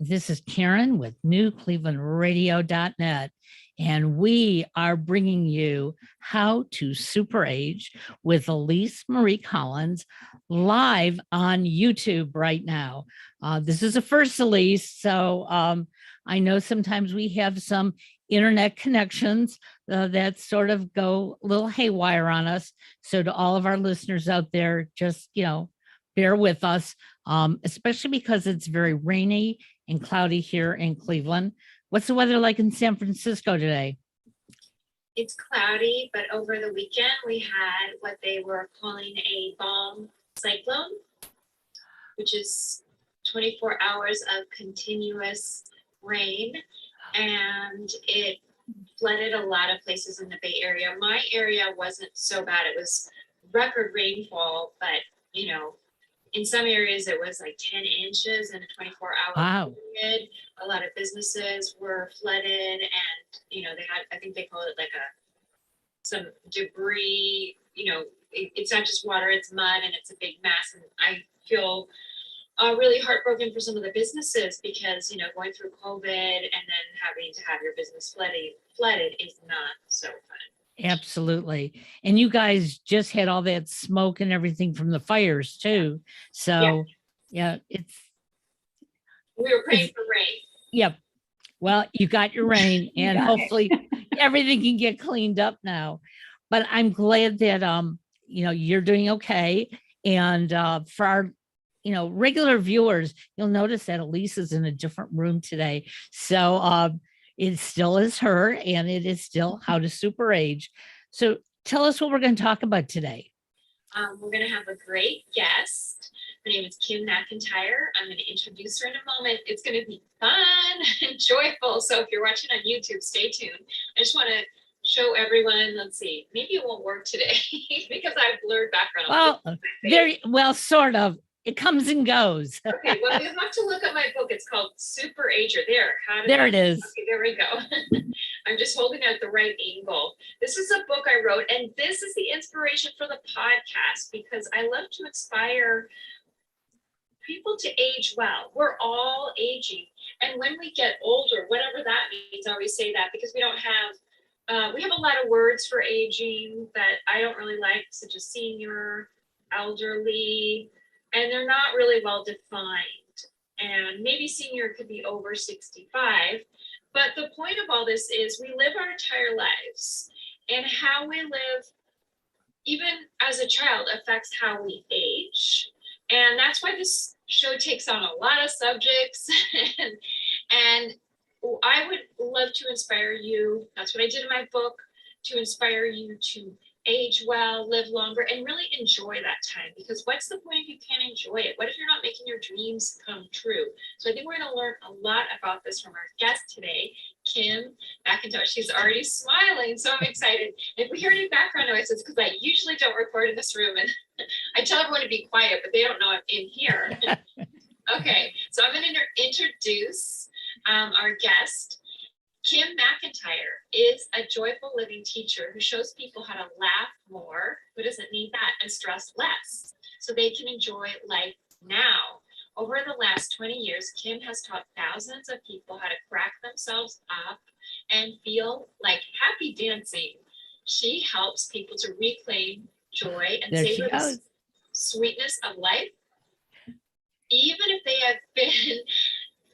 This is Karen with newclevelandradio.net, and we are bringing you How to Super Age with Elise Marie Collins live on YouTube right now. This is a first, Elise, so I know sometimes we have some internet connections that sort of go a little haywire on us. So to all of our listeners out there, just, bear with us, especially because it's very rainy and cloudy here in Cleveland. What's the weather like in San Francisco today? It's cloudy, but over the weekend we had what they were calling a bomb cyclone, which is 24 hours of continuous rain, and it flooded a lot of places in the Bay Area. My area wasn't so bad. It was record rainfall, but in some areas it was like 10 inches in a 24-hour period. A lot of businesses were flooded, and they had, I think they call it like some debris. It's not just water, it's mud, and it's a big mess. And I feel really heartbroken for some of the businesses because going through COVID and then having to have your business flooded is not so fun. Absolutely. And you guys just had all that smoke and everything from the fires too. So yeah, we were praying for rain. Yep. Well, you got your rain and hopefully everything can get cleaned up now. But I'm glad that you're doing okay. And for our regular viewers, you'll notice that Elise is in a different room today. So it still is her, and it is still How to Super Age. So tell us what we're going to talk about today. We're going to have a great guest. Her name is Kim McIntyre. I'm going to introduce her in a moment. It's going to be fun and joyful. So if you're watching on YouTube, stay tuned. I just want to show everyone. Let's see. Maybe it won't work today because I have blurred background. Well, sort of. It comes and goes. Okay, well, you have to look at my book. It's called Super Ager. There it is. Okay, there we go. I'm just holding it at the right angle. This is a book I wrote, and this is the inspiration for the podcast because I love to inspire people to age well. We're all aging. And when we get older, whatever that means, I always say that because we have a lot of words for aging that I don't really like, such as senior, elderly, and they're not really well defined. And maybe senior could be over 65. But the point of all this is we live our entire lives, and how we live, even as a child, affects how we age. And that's why this show takes on a lot of subjects. and I would love to inspire you. That's what I did in my book, to inspire you to age well, live longer, and really enjoy that time. Because what's the point if you can't enjoy it? What if you're not making your dreams come true? So I think we're going to learn a lot about this from our guest today, Kim McIntyre. She's already smiling, so I'm excited. If we hear any background noises, because I usually don't record in this room, and I tell everyone to be quiet, but they don't know I'm in here. Okay, so I'm going to introduce our guest. Kim McIntyre is a joyful living teacher who shows people how to laugh more, who doesn't need that, and stress less, so they can enjoy life now. Over the last 20 years, Kim has taught thousands of people how to crack themselves up and feel like happy dancing. She helps people to reclaim joy and savor the sweetness of life, even if they have been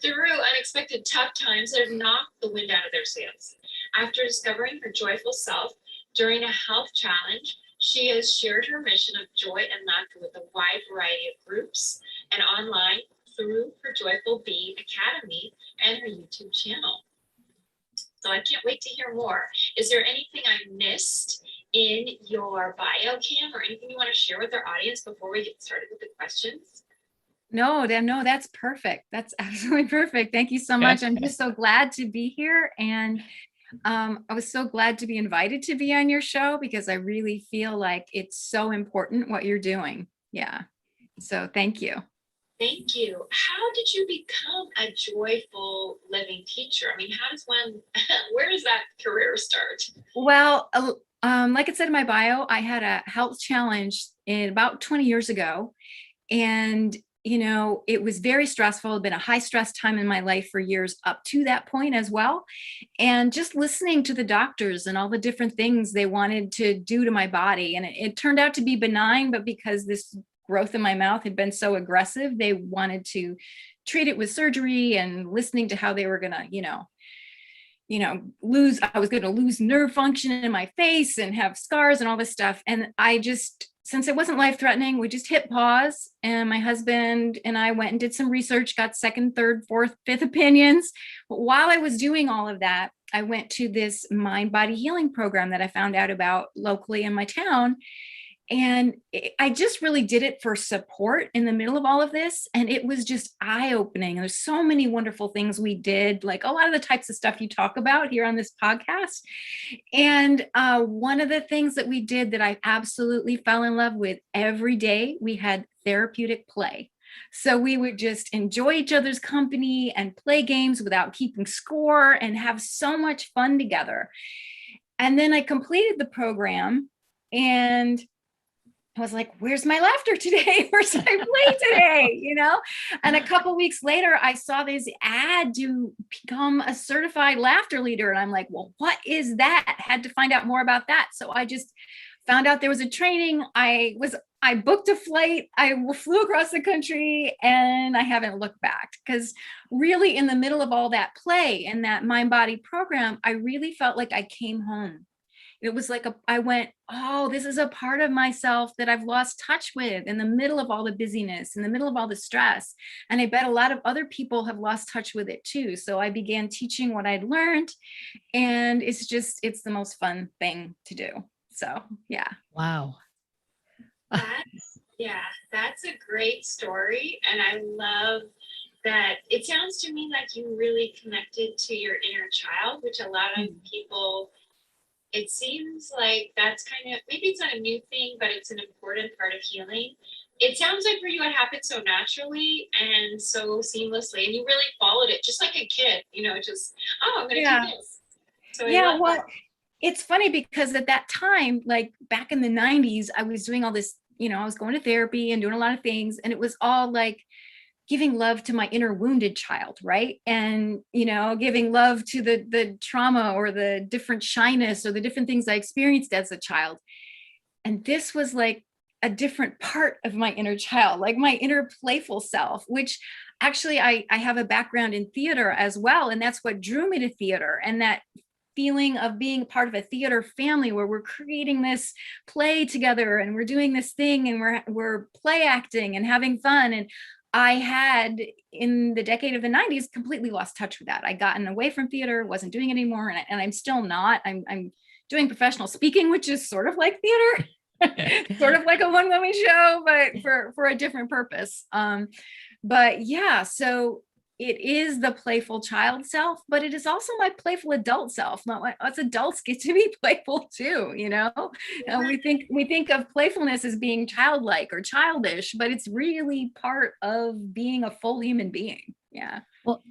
through unexpected tough times that have knocked the wind out of their sails. After discovering her joyful self during a health challenge, she has shared her mission of joy and laughter with a wide variety of groups and online through her Joyful Being Academy and her YouTube channel. So I can't wait to hear more. Is there anything I missed in your bio, Kim, or anything you want to share with our audience before we get started with the questions? No, that's perfect. That's absolutely perfect. Thank you so much. I'm just so glad to be here. And I was so glad to be invited to be on your show because I really feel like it's so important what you're doing. Yeah. So thank you. Thank you. How did you become a joyful living teacher? I mean, where does that career start? Well, like it said in my bio, I had a health challenge about 20 years ago. And you know, it was very stressful. It'd been a high stress time in my life for years up to that point as well. And just listening to the doctors and all the different things they wanted to do to my body. And it turned out to be benign, but because this growth in my mouth had been so aggressive, they wanted to treat it with surgery, and listening to how they were gonna, I was gonna lose nerve function in my face and have scars and all this stuff. And I just, since it wasn't life threatening, we just hit pause. And my husband and I went and did some research, got second, third, fourth, fifth opinions. But while I was doing all of that, I went to this mind body healing program that I found out about locally in my town. And I just really did it for support in the middle of all of this. And it was just eye-opening. There's so many wonderful things we did, like a lot of the types of stuff you talk about here on this podcast. And one of the things that we did that I absolutely fell in love with, every day we had therapeutic play. So we would just enjoy each other's company and play games without keeping score and have so much fun together. And then I completed the program, and I was like, where's my laughter today? Where's my play today? And a couple weeks later, I saw this ad to become a certified laughter leader. And I'm like, well, what is that? Had to find out more about that. So I just found out there was a training. I booked a flight. I flew across the country, and I haven't looked back, because really in the middle of all that play and that mind body program, I really felt like I came home. It was like I went, oh, this is a part of myself that I've lost touch with in the middle of all the busyness, in the middle of all the stress. And I bet a lot of other people have lost touch with it too. So I began teaching what I'd learned, and it's the most fun thing to do. So, yeah. Wow. That's a great story. And I love that. It sounds to me like you really connected to your inner child, which a lot of people, it seems like that's kind of, maybe it's not a new thing, but it's an important part of healing. It sounds like for you, it happened so naturally and so seamlessly, and you really followed it just like a kid, just, oh, I'm going to do this. So it's funny because at that time, like back in the 90s, I was doing all this, I was going to therapy and doing a lot of things, and it was all like giving love to my inner wounded child, right? And, giving love to the trauma or the different shyness or the different things I experienced as a child. And this was like a different part of my inner child, like my inner playful self, which actually I have a background in theater as well. And that's what drew me to theater, and that feeling of being part of a theater family where we're creating this play together and we're doing this thing and we're play acting and having fun. And I had, in the decade of the 90s, completely lost touch with that. I'd gotten away from theater, wasn't doing it anymore. And I'm still not. I'm doing professional speaking, which is sort of like theater, sort of like a one-woman show, but for a different purpose. But yeah, so it is the playful child self, but it is also my playful adult self. Us adults get to be playful too, we think of playfulness as being childlike or childish, but it's really part of being a full human being. Yeah. Well,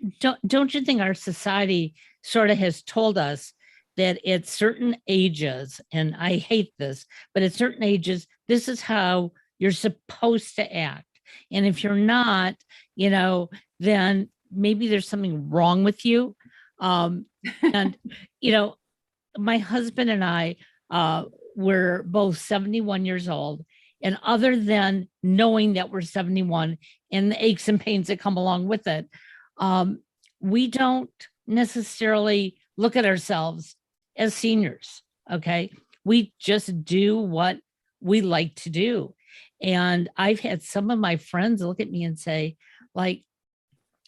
don't you think our society sort of has told us that at certain ages, and I hate this, but at certain ages, this is how you're supposed to act. And if you're not, then maybe there's something wrong with you. And, my husband and I were both 71 years old. And other than knowing that we're 71 and the aches and pains that come along with it, we don't necessarily look at ourselves as seniors. Okay. We just do what we like to do. And I've had some of my friends look at me and say, like,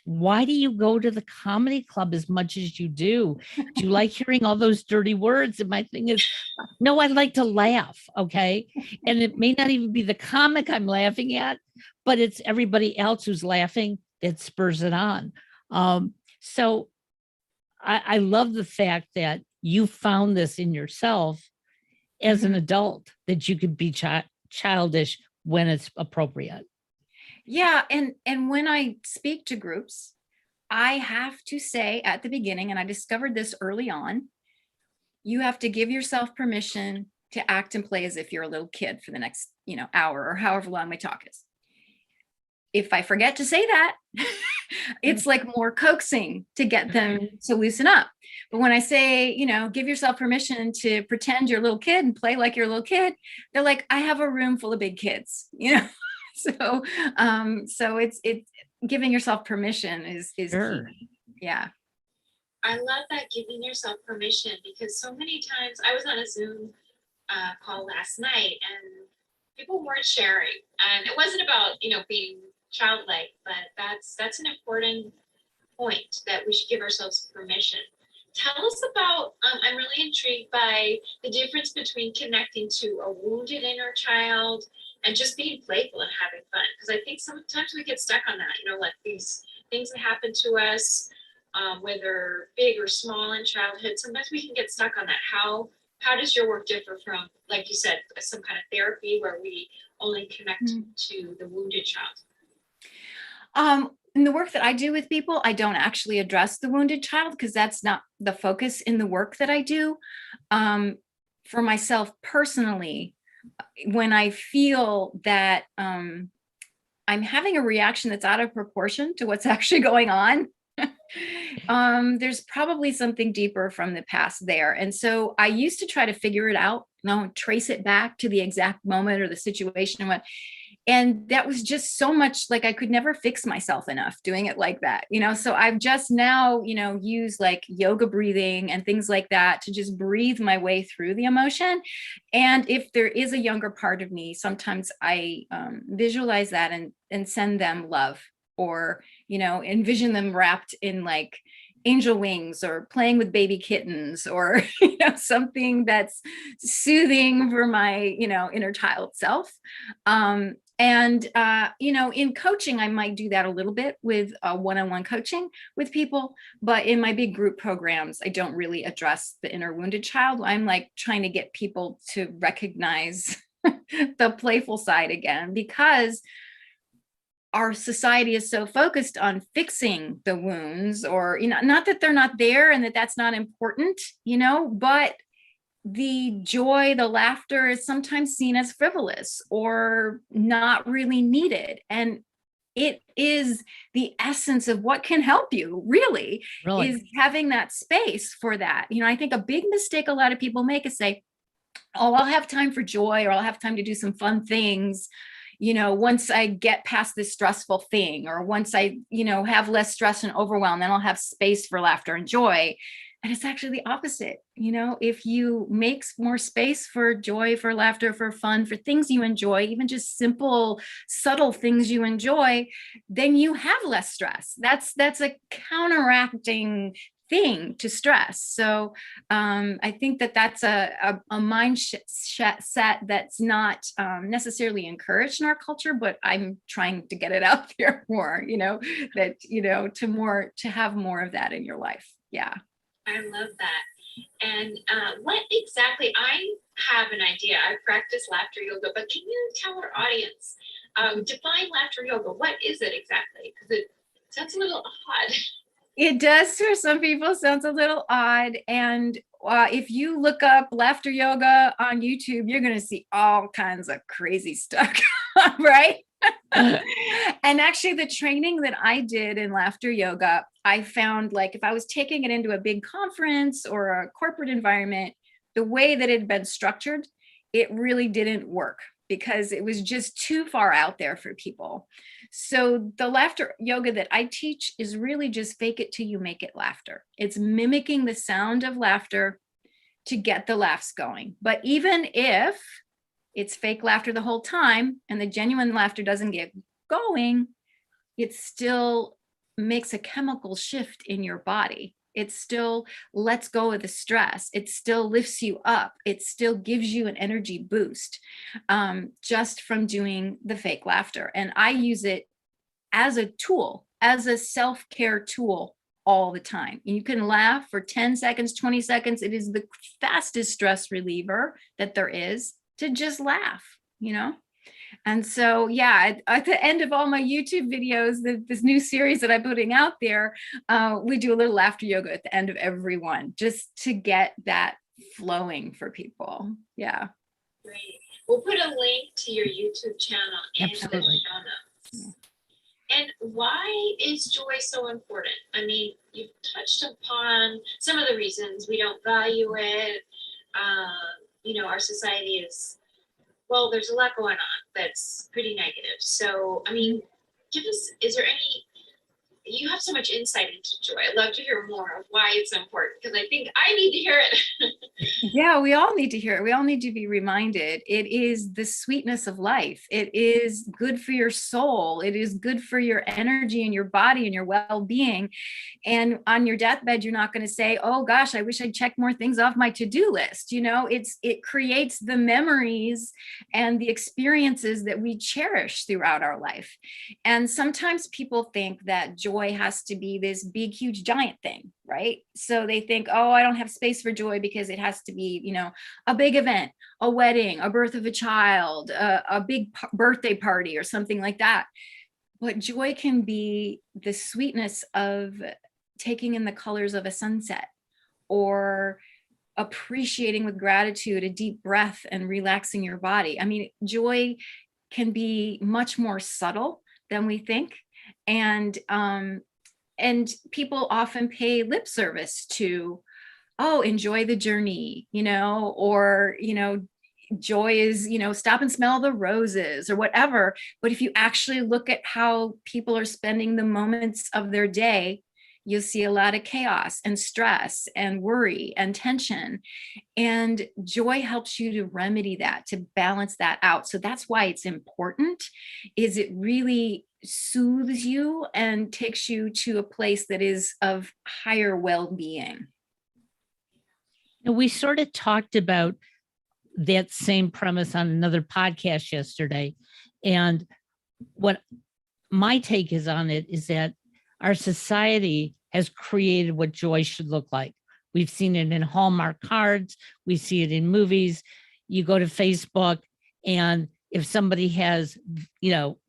why do you go to the comedy club as much as you do? Do you like hearing all those dirty words? And my thing is, no, I like to laugh. Okay. And it may not even be the comic I'm laughing at, but it's everybody else who's laughing that spurs it on. So I love the fact that you found this in yourself as an adult, that you could be childish when it's appropriate. Yeah. And when I speak to groups, I have to say at the beginning, and I discovered this early on, you have to give yourself permission to act and play as if you're a little kid for the next, hour or however long my talk is. if I forget to say that, it's like more coaxing to get them to loosen up. But when I say, give yourself permission to pretend you're a little kid and play like you're a little kid, they're like, I have a room full of big kids, So, so it's giving yourself permission is Sure. key. Yeah. I love that, giving yourself permission, because so many times I was on a Zoom call last night and people weren't sharing, and it wasn't about being childlike, but that's an important point, that we should give ourselves permission. Tell us about, I'm really intrigued by the difference between connecting to a wounded inner child and just being playful and having fun, because I think sometimes we get stuck on that, like these things that happen to us, whether big or small in childhood. Sometimes we can get stuck on that. How does your work differ from, like you said, some kind of therapy where we only connect to the wounded child? In the work that I do with people, I don't actually address the wounded child, because that's not the focus in the work that I do. For myself personally, when I feel that I'm having a reaction that's out of proportion to what's actually going on, there's probably something deeper from the past there. And so I used to try to figure it out, trace it back to the exact moment or the situation. And that was just so much, like I could never fix myself enough doing it like that, so I've just now, used like yoga breathing and things like that to just breathe my way through the emotion. And if there is a younger part of me, sometimes I visualize that and send them love, or, envision them wrapped in like angel wings, or playing with baby kittens, or something that's soothing for my inner child self. And in coaching, I might do that a little bit with one-on-one coaching with people, but in my big group programs, I don't really address the inner wounded child. I'm like trying to get people to recognize the playful side again, because our society is so focused on fixing the wounds, or, not that they're not there and that that's not important, but the joy, the laughter is sometimes seen as frivolous or not really needed. And it is the essence of what can help you, really. Is having that space for that. I think a big mistake a lot of people make is say, oh, I'll have time for joy, or I'll have time to do some fun things, once I get past this stressful thing, or once I, have less stress and overwhelm, then I'll have space for laughter and joy. And it's actually the opposite. If you make more space for joy, for laughter, for fun, for things you enjoy, even just simple, subtle things you enjoy, then you have less stress. That's a counteracting thing to stress. So I think that a mindset that's not necessarily encouraged in our culture, but I'm trying to get it out there more, that, to have more of that in your life. Yeah. I love that. And what exactly, I have an idea. I practice laughter yoga, but can you tell our audience, define laughter yoga? What is it exactly? Because it sounds a little odd. It does, for some people, sounds a little odd. And if you look up laughter yoga on YouTube, you're going to see all kinds of crazy stuff, right? And actually, the training that I did in laughter yoga, I found, like, if I was taking it into a big conference or a corporate environment, the way that it had been structured, it really didn't work, because it was just too far out there for people. So the laughter yoga that I teach is really just fake it till you make it laughter. It's mimicking the sound of laughter to get the laughs going. But even if it's fake laughter the whole time and the genuine laughter doesn't get going, it still makes a chemical shift in your body. It still lets go of the stress. It still lifts you up. It still gives you an energy boost just from doing the fake laughter. And I use it as a tool, as a self-care tool all the time. You can laugh for 10 seconds, 20 seconds. It is the fastest stress reliever that there is, to just laugh, And so, yeah, at the end of all my YouTube videos, this new series that I'm putting out there, we do a little laughter yoga at the end of every one, just to get that flowing for people. Yeah. Great. We'll put a link to your YouTube channel in the show notes. why is joy so important? I mean, you've touched upon some of the reasons we don't value it. Our society is, well, there's a lot going on that's pretty negative. So, I mean, is there any, you have so much insight into joy. I'd love to hear more of why it's important, because I think I need to hear it. Yeah, we all need to hear it. We all need to be reminded. It is the sweetness of life. It is good for your soul. It is good for your energy and your body and your well-being. And on your deathbed, you're not going to say, oh gosh, I wish I'd checked more things off my to-do list. It creates the memories and the experiences that we cherish throughout our life. And sometimes people think that joy has to be this big, huge, giant thing, right? So they think, oh, I don't have space for joy because it has to be, a big event, a wedding, a birth of a child, a big birthday party or something like that. But joy can be the sweetness of taking in the colors of a sunset, or appreciating with gratitude a deep breath and relaxing your body. I mean, joy can be much more subtle than we think. And people often pay lip service to, oh, enjoy the journey, or, joy is, stop and smell the roses or whatever. But if you actually look at how people are spending the moments of their day, you'll see a lot of chaos and stress and worry and tension. And joy helps you to remedy that, to balance that out. So that's why it's important, is it really soothes you and takes you to a place that is of higher well-being. We sort of talked about that same premise on another podcast yesterday. And what my take is on it is that our society has created what joy should look like. We've seen it in Hallmark cards. We see it in movies. You go to Facebook, and if somebody has,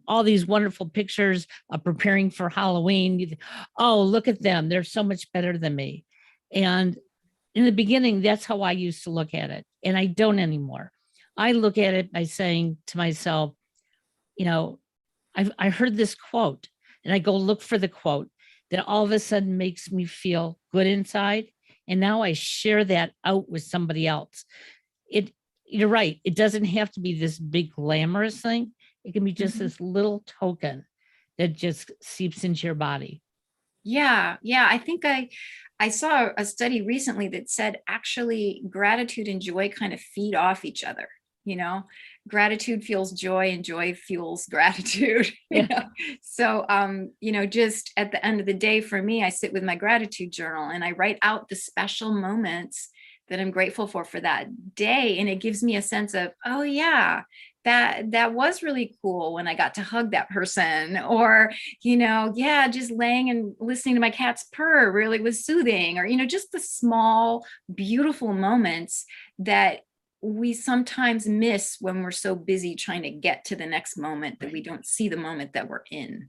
all these wonderful pictures of preparing for Halloween, you think, oh, look at them. They're so much better than me. And in the beginning, that's how I used to look at it. And I don't anymore. I look at it by saying to myself, I heard this quote, and I go look for the quote that all of a sudden makes me feel good inside. And now I share that out with somebody else. You're right. It doesn't have to be this big glamorous thing. It can be just this little token that just seeps into your body. Yeah. I think I saw a study recently that said actually gratitude and joy kind of feed off each other. Gratitude fuels joy and joy fuels gratitude. So, just at the end of the day, for me, I sit with my gratitude journal and I write out the special moments that I'm grateful for that day. And it gives me a sense of, oh yeah, that was really cool when I got to hug that person, or, just laying and listening to my cat's purr really was soothing, or, just the small, beautiful moments that we sometimes miss when we're so busy trying to get to the next moment that we don't see the moment that we're in.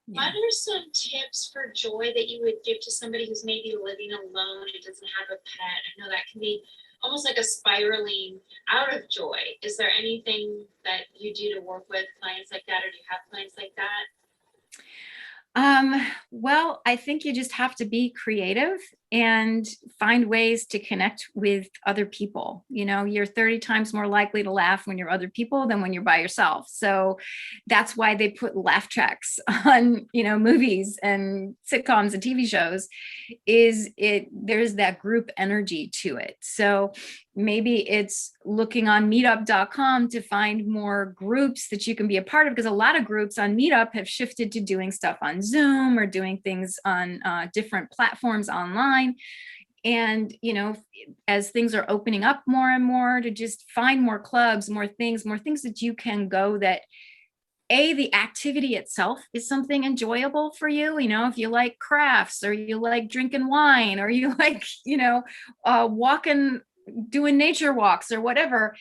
What are some tips for joy that you would give to somebody who's maybe living alone and doesn't have a pet? I know that can be almost like a spiraling out of joy. Is there anything that you do to work with clients like that, or do you have clients like that? Well, I think you just have to be creative and find ways to connect with other people. You're 30 times more likely to laugh when you're other people than when you're by yourself. So that's why they put laugh tracks on, movies and sitcoms and TV shows. There's that group energy to it. So maybe it's looking on meetup.com to find more groups that you can be a part of, because a lot of groups on Meetup have shifted to doing stuff on Zoom or doing things on different platforms online. And, as things are opening up more and more, to just find more clubs, more things that you can go that the activity itself is something enjoyable for you. If you like crafts, or you like drinking wine, or you like, walking, doing nature walks or whatever,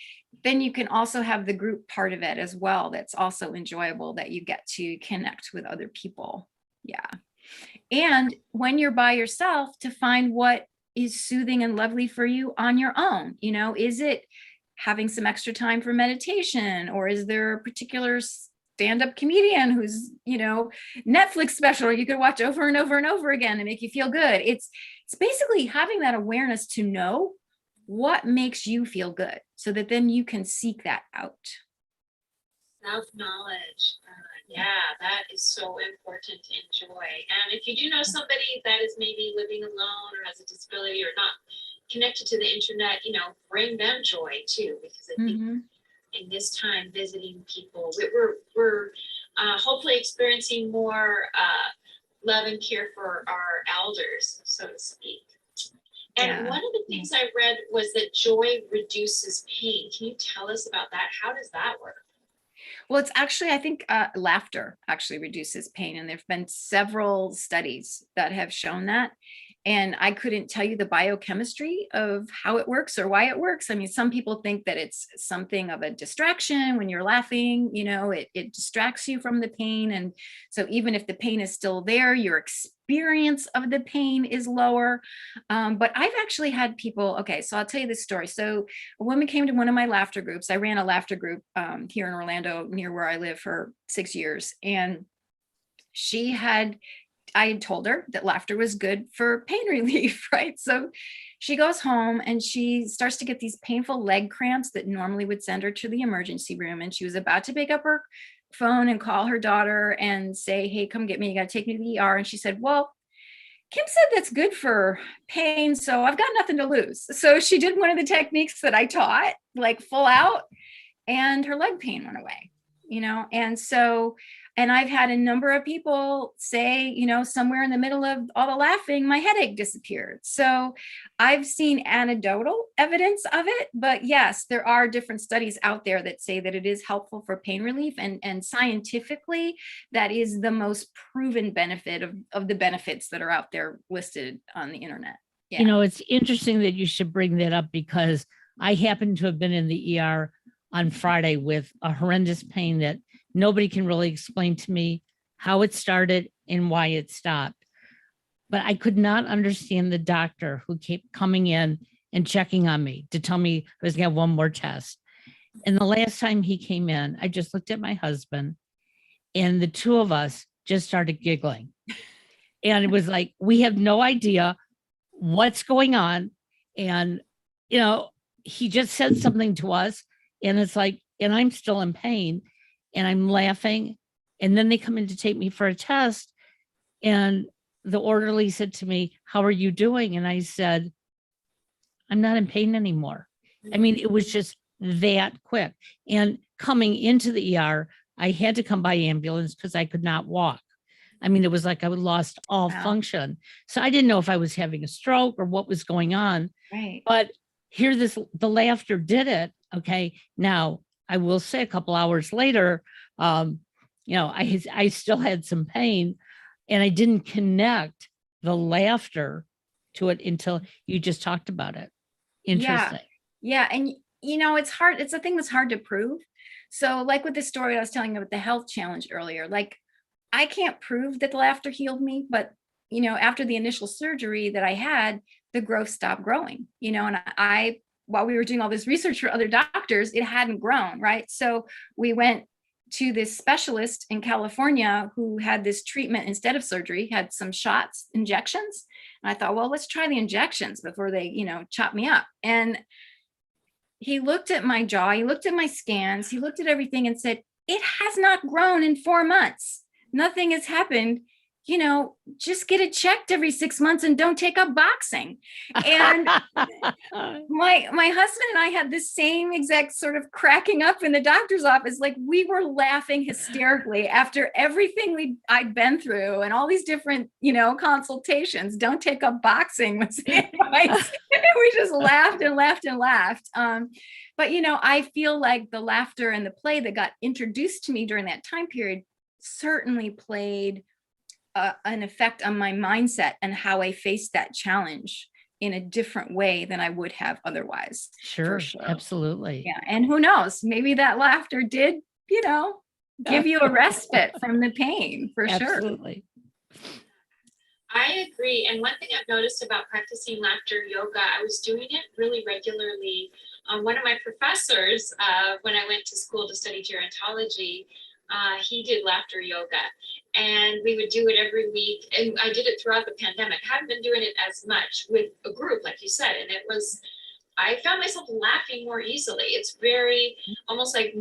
then you can also have the group part of it as well. That's also enjoyable, that you get to connect with other people. Yeah. And when you're by yourself, to find what is soothing and lovely for you on your own. Is it having some extra time for meditation, or is there a particular stand-up comedian who's, Netflix special, or you could watch over and over and over again and make you feel good. It's basically having that awareness to know what makes you feel good so that then you can seek that out. Self-knowledge. Yeah, that is so important in joy. And if you do know somebody that is maybe living alone or has a disability or not connected to the internet, bring them joy too, because I think in this time visiting people, we're hopefully experiencing more love and care for our elders, so to speak. And one of the things I read was that joy reduces pain. Can you tell us about that? How does that work? Well, it's actually, I think laughter actually reduces pain. And there've been several studies that have shown that. And I couldn't tell you the biochemistry of how it works or why it works. I mean, some people think that it's something of a distraction when you're laughing, it distracts you from the pain. And so even if the pain is still there, your experience of the pain is lower. But I've actually had people, okay, so I'll tell you this story. So a woman came to one of my laughter groups. I ran a laughter group here in Orlando near where I live for 6 years. And I had told her that laughter was good for pain relief, right? So she goes home and she starts to get these painful leg cramps that normally would send her to the emergency room. And she was about to pick up her phone and call her daughter and say, hey, come get me. You got to take me to the ER. And she said, well, Kim said that's good for pain, so I've got nothing to lose. So she did one of the techniques that I taught, like full out, and her leg pain went away, and I've had a number of people say, somewhere in the middle of all the laughing, my headache disappeared. So I've seen anecdotal evidence of it, but yes, there are different studies out there that say that it is helpful for pain relief, and scientifically, that is the most proven benefit of the benefits that are out there listed on the internet. Yeah. It's interesting that you should bring that up, because I happen to have been in the ER on Friday with a horrendous pain that nobody can really explain to me how it started and why it stopped. But I could not understand the doctor who kept coming in and checking on me to tell me I was going to have one more test. And the last time he came in, I just looked at my husband, and the two of us just started giggling. And it was like, we have no idea what's going on. And, he just said something to us, and it's like, and I'm still in pain and I'm laughing. And then they come in to take me for a test. And the orderly said to me, how are you doing? And I said, I'm not in pain anymore. I mean, it was just that quick. And coming into the ER, I had to come by ambulance because I could not walk. I mean, it was like I lost all function. So I didn't know if I was having a stroke or what was going on. Right. But the laughter did it. Okay. Now, I will say a couple hours later, I still had some pain, and I didn't connect the laughter to it until you just talked about it. Interesting. Yeah. And, it's hard. It's a thing that's hard to prove. So like with the story I was telling you about the health challenge earlier, like I can't prove that the laughter healed me, but, after the initial surgery that I had, the growth stopped growing, and while we were doing all this research for other doctors, it hadn't grown, right? So we went to this specialist in California who had this treatment instead of surgery, had some shots, injections. And I thought, well, let's try the injections before they, chop me up. And he looked at my jaw, he looked at my scans, he looked at everything and said, it has not grown in 4 months. Nothing has happened. Just get it checked every 6 months and don't take up boxing. And my husband and I had the same exact sort of cracking up in the doctor's office. Like we were laughing hysterically after everything I'd been through and all these different, consultations. Don't take up boxing was the advice. We just laughed and laughed and laughed. But, I feel like the laughter and the play that got introduced to me during that time period certainly played an effect on my mindset and how I faced that challenge in a different way than I would have otherwise. Sure. Absolutely. Yeah. And who knows, maybe that laughter did, give you a respite from the pain for sure. Absolutely. I agree. And one thing I've noticed about practicing laughter yoga, I was doing it really regularly. One of my professors, when I went to school to study gerontology, he did laughter yoga, and we would do it every week. And I did it throughout the pandemic. I haven't been doing it as much with a group, like you said, and I found myself laughing more easily. It's very almost like the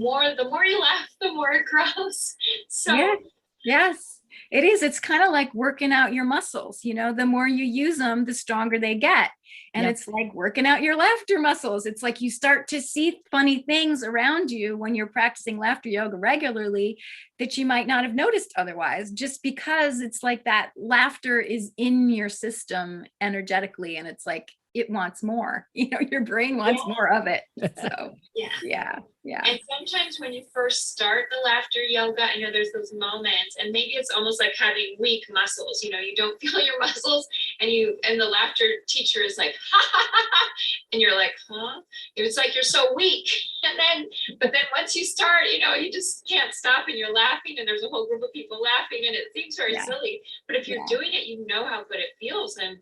more you laugh, the more it grows. So Yeah. Yes, it is. It's kind of like working out your muscles. The more you use them, the stronger they get. And Yep. it's like working out your laughter muscles. It's like you start to see funny things around you when you're practicing laughter yoga regularly that you might not have noticed otherwise, just because it's like that laughter is in your system energetically. And it's like, it wants more, your brain wants more of it. So yeah. yeah. And sometimes when you first start the laughter yoga, there's those moments, and maybe it's almost like having weak muscles. You don't feel your muscles, and the laughter teacher is like, ha ha ha ha, and you're like, huh? It's like you're so weak. But then once you start, you just can't stop, and you're laughing, and there's a whole group of people laughing, and it seems very silly. But if you're doing it, you know how good it feels. And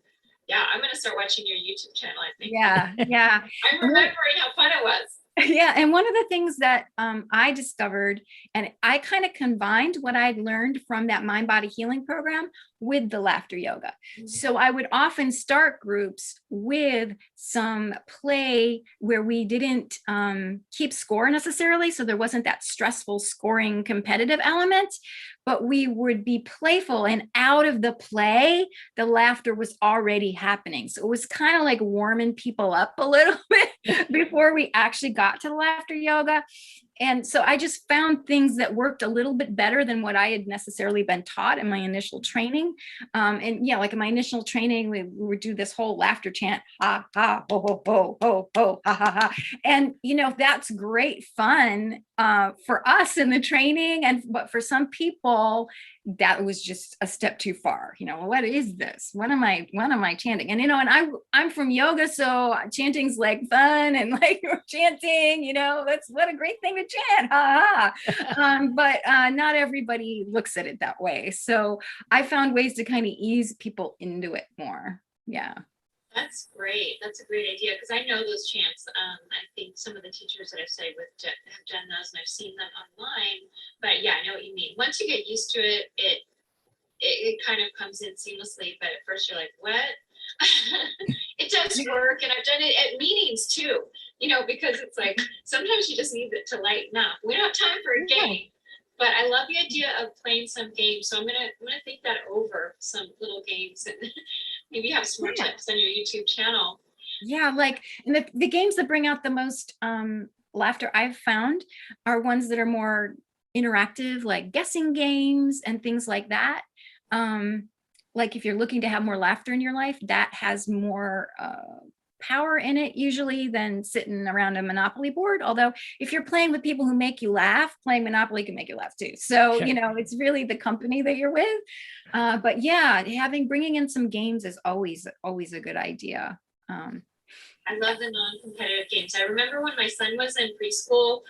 yeah, I'm gonna start watching your YouTube channel, I think. Yeah. I'm remembering how fun it was. Yeah. And one of the things that I discovered, and I kind of combined what I'd learned from that mind body healing program with the laughter yoga. So I would often start groups with some play where we didn't keep score necessarily. So there wasn't that stressful scoring competitive element, but we would be playful, and out of the play, the laughter was already happening. So it was kind of like warming people up a little bit before we actually got to the laughter yoga. And so I just found things that worked a little bit better than what I had necessarily been taught in my initial training. And yeah, like in my initial training, we would do this whole laughter chant, ha, ha, ho, ho, ho, ho, ho, ha, ha, ha. And, that's great fun for us in the training. But for some people, that was just a step too far. What is this? What am I chanting? And, and I'm from yoga, so chanting's like fun, and like chanting, that's what a great thing to chant. Ha ha. But not everybody looks at it that way. So I found ways to kind of ease people into it more. Yeah. That's great. That's a great idea, because I know those chants. I think some of the teachers that I've studied with have done those, and I've seen them online. But yeah, I know what you mean. Once you get used to it, it kind of comes in seamlessly. But at first you're like, what? It does work, and I've done it at meetings too. Because it's like sometimes you just need it to lighten up. We don't have time for a game. But I love the idea of playing some games. So I'm gonna think that over, some little games, and maybe have some more tips on your YouTube channel. Yeah, like the games that bring out the most laughter I've found are ones that are more interactive, like guessing games and things like that. Like if you're looking to have more laughter in your life, that has more power in it usually than sitting around a Monopoly board. Although if you're playing with people who make you laugh, playing Monopoly can make you laugh too. So, it's really the company that you're with. But yeah, bringing in some games is always a good idea. I love the non-competitive games. I remember when my son was in preschool,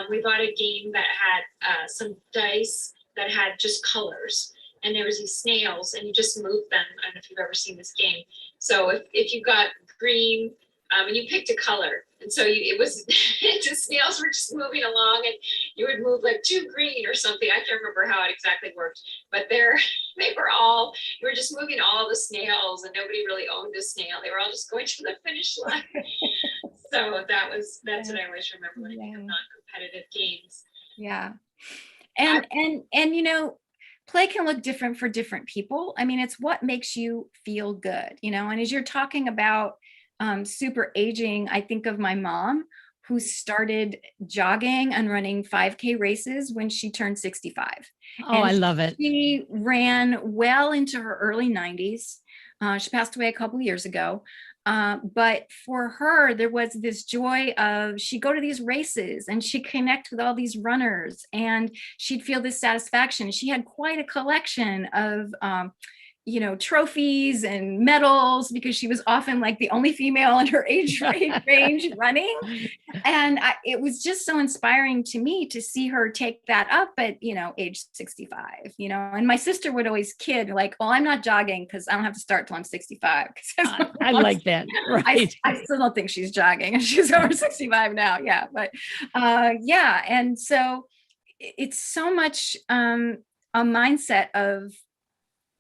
we bought a game that had some dice that had just colors. And there was these snails, and you just moved them. I don't know if you've ever seen this game. So if you got green, and you picked a color, and so the snails were just moving along, and you would move like 2 green or something. I can't remember how it exactly worked, but you were just moving all the snails, and nobody really owned a snail. They were all just going to the finish line. So that's what I always remember when I think of non-competitive games. Yeah. And play can look different for different people. I mean, it's what makes you feel good, and as you're talking about super aging, I think of my mom, who started jogging and running 5K races when she turned 65. Oh, I love it. She ran well into her early 90s. She passed away a couple of years ago. But for her, there was this joy of she'd go to these races and she'd connect with all these runners, and she'd feel this satisfaction. She had quite a collection of trophies and medals, because she was often like the only female in her age range running. And it was just so inspiring to me to see her take that up at, age 65, and my sister would always kid like, well, I'm not jogging because I don't have to start till I'm 65. I like that. Right. I still don't think she's jogging, and she's over 65 now. Yeah. But and so it's so much a mindset of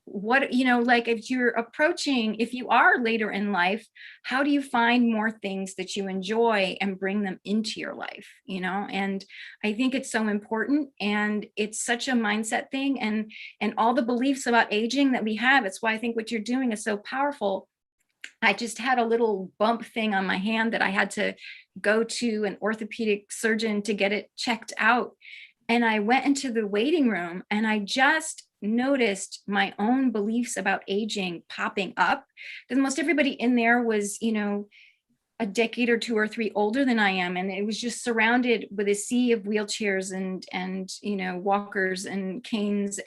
what, like if you are later in life, how do you find more things that you enjoy and bring them into your life, and I think it's so important, and it's such a mindset thing, and all the beliefs about aging that we have. It's why I think what you're doing is so powerful. I just had a little bump thing on my hand that I had to go to an orthopedic surgeon to get it checked out. And I went into the waiting room and I just noticed my own beliefs about aging popping up. Because most everybody in there was, a decade or two or three older than I am. And it was just surrounded with a sea of wheelchairs and walkers and canes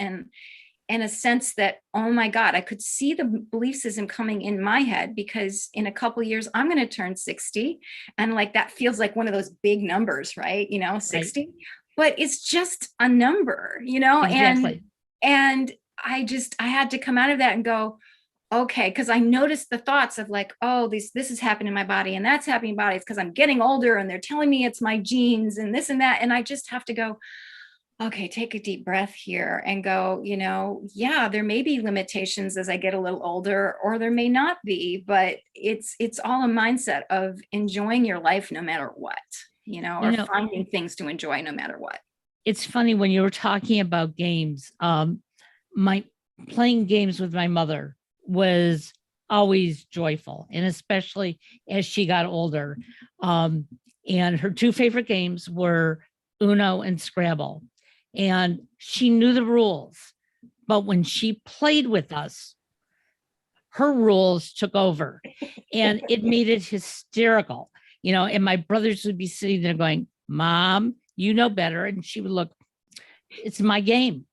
and a sense that, oh my God, I could see the belief system coming in my head, because in a couple of years, I'm going to turn 60. And like, that feels like one of those big numbers, right? 60, right. But it's just a number, Exactly. and I had to come out of that and go, okay, because I noticed the thoughts of like, oh, this is happening in my body and that's happening in my body. It's because I'm getting older and they're telling me it's my genes and this and that. And I just have to go, okay, take a deep breath here and go, yeah, there may be limitations as I get a little older, or there may not be, but it's all a mindset of enjoying your life no matter what, or finding things to enjoy no matter what. It's funny when you were talking about games. My playing games with my mother was always joyful, and especially as she got older. And her two favorite games were Uno and Scrabble. And she knew the rules, but when she played with us, her rules took over, and it made it hysterical, and my brothers would be sitting there going, Mom, you know better. And she would look, it's my game.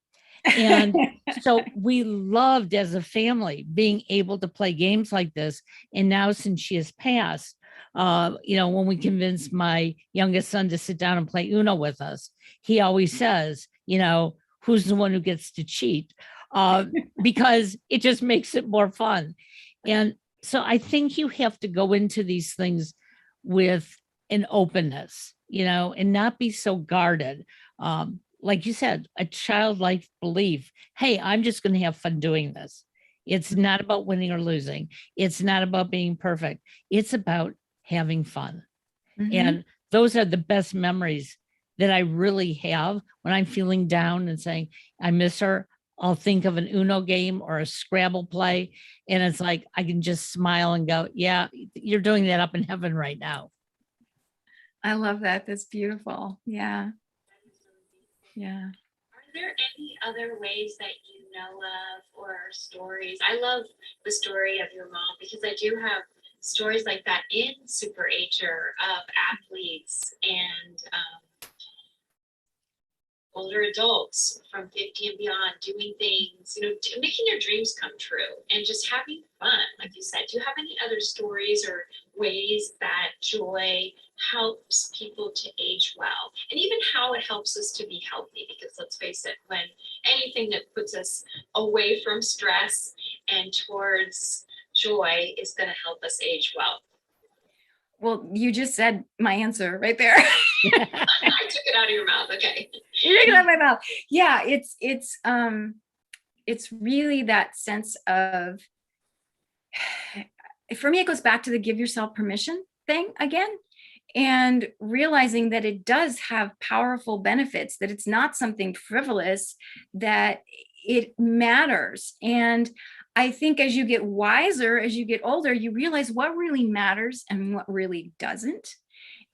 And so we loved as a family being able to play games like this. And now since she has passed, when we convince my youngest son to sit down and play Uno with us, he always says, who's the one who gets to cheat? Because it just makes it more fun. And so I think you have to go into these things with an openness, and not be so guarded. Like you said, a childlike belief. Hey, I'm just going to have fun doing this. It's not about winning or losing. It's not about being perfect. It's about having fun. Mm-hmm. And those are the best memories that I really have when I'm feeling down and saying, I miss her. I'll think of an Uno game or a Scrabble play. And it's like, I can just smile and go, yeah, you're doing that up in heaven right now. I love that. That's beautiful. Yeah. Yeah. Are there any other ways that you know of, or stories? I love the story of your mom, because I do have stories like that in Super Ager of athletes and older adults from 50 and beyond doing things, making your dreams come true and just having fun. Like you said, do you have any other stories or ways that joy helps people to age well, and even how it helps us to be healthy? Because let's face it, when anything that puts us away from stress and towards joy is going to help us age well. Well, you just said my answer right there. I took it out of your mouth. Okay. You took it out of my mouth. Yeah, it's really that sense of, for me, it goes back to the give yourself permission thing again, and realizing that it does have powerful benefits, that it's not something frivolous, that it matters. And I think as you get wiser, as you get older, you realize what really matters and what really doesn't.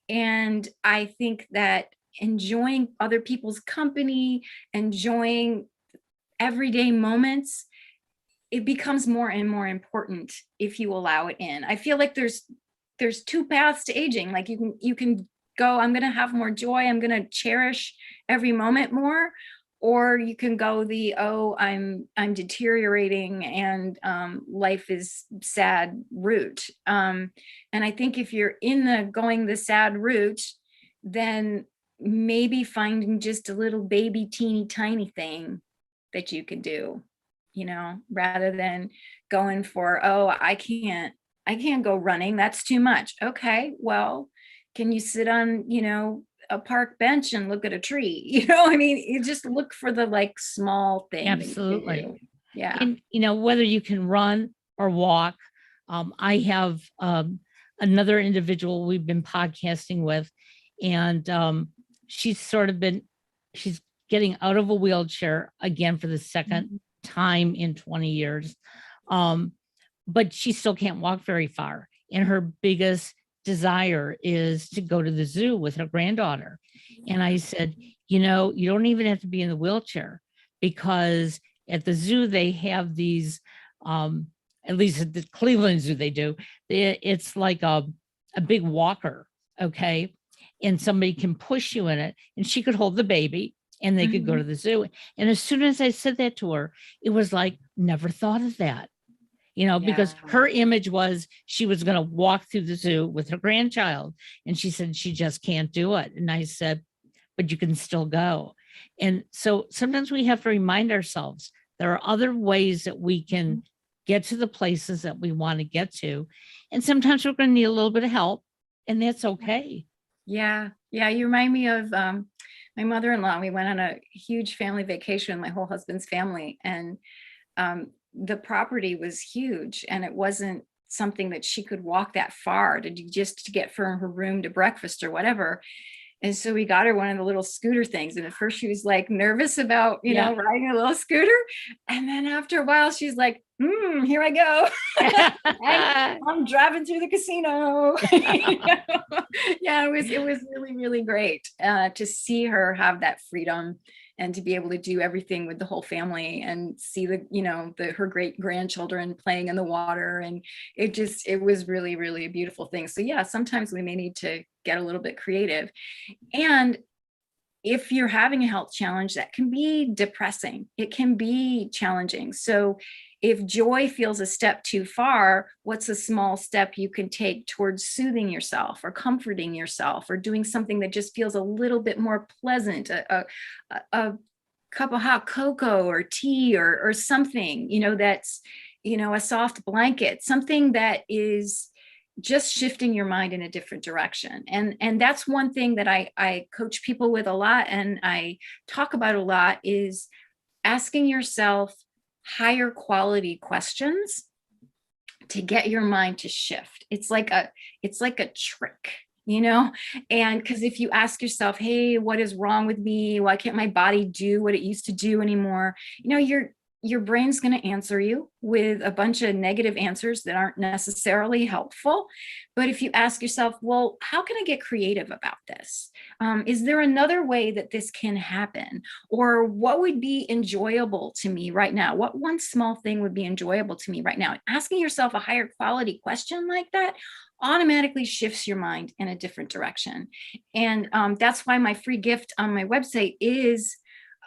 And I think that enjoying other people's company, enjoying everyday moments, it becomes more and more important if you allow it in. I feel like there's two paths to aging. Like you can go, I'm going to have more joy, I'm going to cherish every moment more, or you can go I'm deteriorating and life is sad route. And I think if you're going the sad route, then maybe finding just a little baby teeny tiny thing that you can do, rather than going for, I can't go running, that's too much. Okay, well, can you sit on a park bench and look at a tree. You know, I mean, you just look for the like small thing. that you can Absolutely. do. Yeah. And, whether you can run or walk, I have another individual we've been podcasting with, and she's she's getting out of a wheelchair again for the second time in 20 years. But she still can't walk very far. And her biggest desire is to go to the zoo with her granddaughter. And I said, you don't even have to be in the wheelchair, because at the zoo, they have these, at least at the Cleveland Zoo, they do. It's like a big walker, okay? And somebody can push you in it, and she could hold the baby, and they could go to the zoo. And as soon as I said that to her, it was like, never thought of that. Because her image was she was going to walk through the zoo with her grandchild. And she said she just can't do it. And I said, but you can still go. And so sometimes we have to remind ourselves there are other ways that we can get to the places that we want to get to. And sometimes we're going to need a little bit of help, and that's okay. Yeah. Yeah. You remind me of my mother-in-law. We went on a huge family vacation with my whole husband's family, and the property was huge, and it wasn't something that she could walk that far to get from her room to breakfast or whatever. And so we got her one of the little scooter things. And at first she was like nervous about, riding a little scooter. And then after a while, she's like, here I go. I'm driving through the casino. Yeah, it was really, really great to see her have that freedom and to be able to do everything with the whole family and see her great grandchildren playing in the water. And it was really, really a beautiful thing. So yeah, sometimes we may need to get a little bit creative. And if you're having a health challenge, that can be depressing. It can be challenging. So if joy feels a step too far, what's a small step you can take towards soothing yourself or comforting yourself or doing something that just feels a little bit more pleasant, a cup of hot cocoa or tea or something, that's, a soft blanket, something that is just shifting your mind in a different direction. And that's one thing that I coach people with a lot, and I talk about a lot, is asking yourself higher quality questions to get your mind to shift. It's like a trick, and because if you ask yourself, hey, what is wrong with me? Why can't my body do what it used to do anymore? Your brain's going to answer you with a bunch of negative answers that aren't necessarily helpful. But if you ask yourself, well, how can I get creative about this? Is there another way that this can happen? Or what would be enjoyable to me right now? What one small thing would be enjoyable to me right now? Asking yourself a higher quality question like that automatically shifts your mind in a different direction. And that's why my free gift on my website is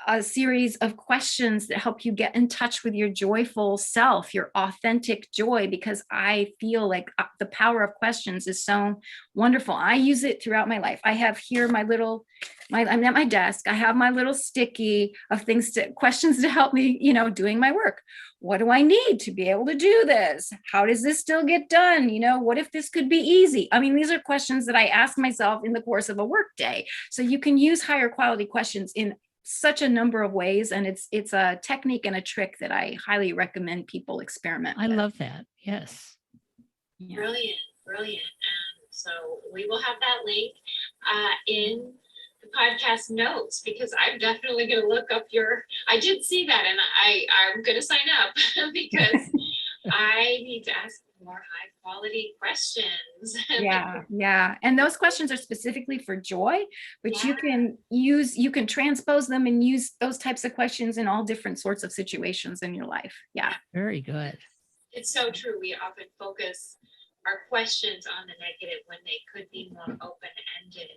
a series of questions that help you get in touch with your joyful self, your authentic joy, because I feel like the power of questions is so wonderful. I use it throughout my life. I have here I'm at my desk. I have my little sticky of questions to help me, doing my work. What do I need to be able to do this? How does this still get done? What if this could be easy? I mean, these are questions that I ask myself in the course of a work day. So you can use higher quality questions in such a number of ways, and it's a technique and a trick that I highly recommend people experiment with. I love that. Yes. Yeah. Brilliant. So we will have that link in the podcast notes, because I'm definitely going to look up I did see that, and I'm going to sign up because I need to ask more high quality questions. Yeah. And those questions are specifically for joy, but you can transpose them and use those types of questions in all different sorts of situations in your life. Yeah. Very good. It's so true. We often focus our questions on the negative when they could be more open-ended.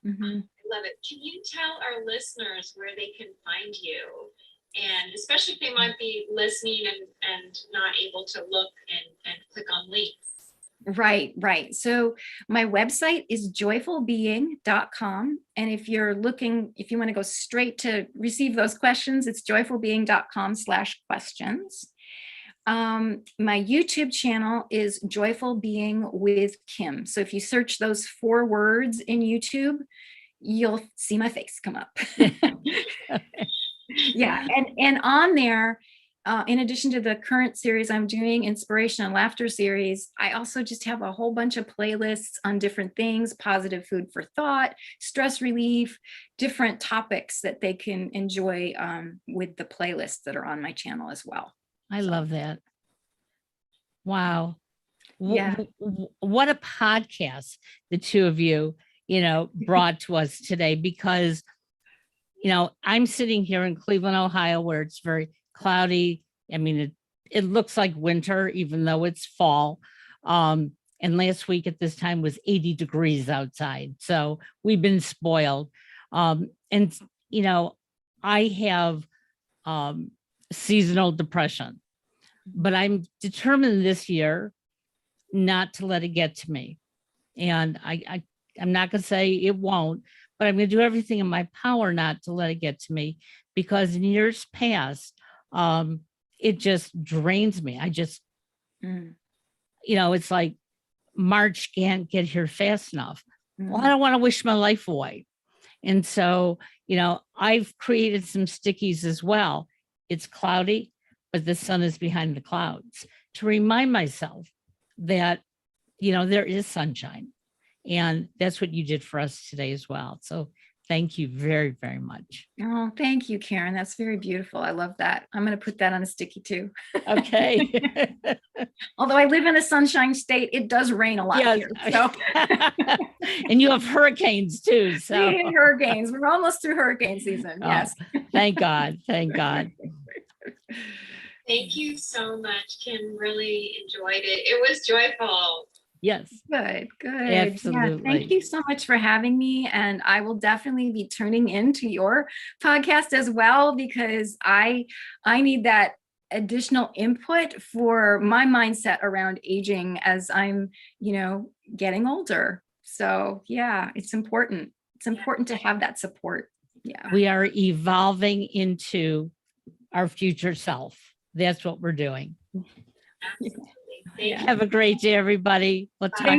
Mm-hmm. I love it. Can you tell our listeners where they can find you? And especially if they might be listening and not able to look and click on links. Right. So my website is joyfulbeing.com. And if you want to go straight to receive those questions, it's joyfulbeing.com/questions. My YouTube channel is Joyful Being with Kim. So if you search those 4 words in YouTube, you'll see my face come up. Yeah. And on there, in addition to the current series I'm doing, Inspiration and Laughter series, I also just have a whole bunch of playlists on different things, positive food for thought, stress relief, different topics that they can enjoy with the playlists that are on my channel as well. I love that. Wow. Yeah. What a podcast the two of you, brought to us today, because, I'm sitting here in Cleveland, Ohio, where it's very cloudy. I mean, it looks like winter, even though it's fall. And last week at this time was 80 degrees outside. So we've been spoiled. And, I have seasonal depression, but I'm determined this year not to let it get to me. And I'm not going to say it won't, but I'm going to do everything in my power not to let it get to me, because in years past, it just drains me. I just, it's like March can't get here fast enough. Well, I don't want to wish my life away. And so, I've created some stickies as well. It's cloudy, but the sun is behind the clouds, to remind myself that, there is sunshine. And that's what you did for us today as well. So thank you very, very much. Oh, thank you, Karen. That's very beautiful. I love that. I'm going to put that on a sticky too. Okay. Although I live in a sunshine state, it does rain a lot here. So. And you have hurricanes too. So hurricanes. We're almost through hurricane season. Yes. Thank God. Thank God. Thank you so much, Kim. Really enjoyed it. It was joyful. Yes. Good. Absolutely. Yeah, thank you so much for having me. And I will definitely be tuning into your podcast as well, because I need that additional input for my mindset around aging as I'm, getting older. So yeah, it's important. It's important to have that support. Yeah. We are evolving into our future self. That's what we're doing. Absolutely. Yeah. Have a great day, everybody. We'll talk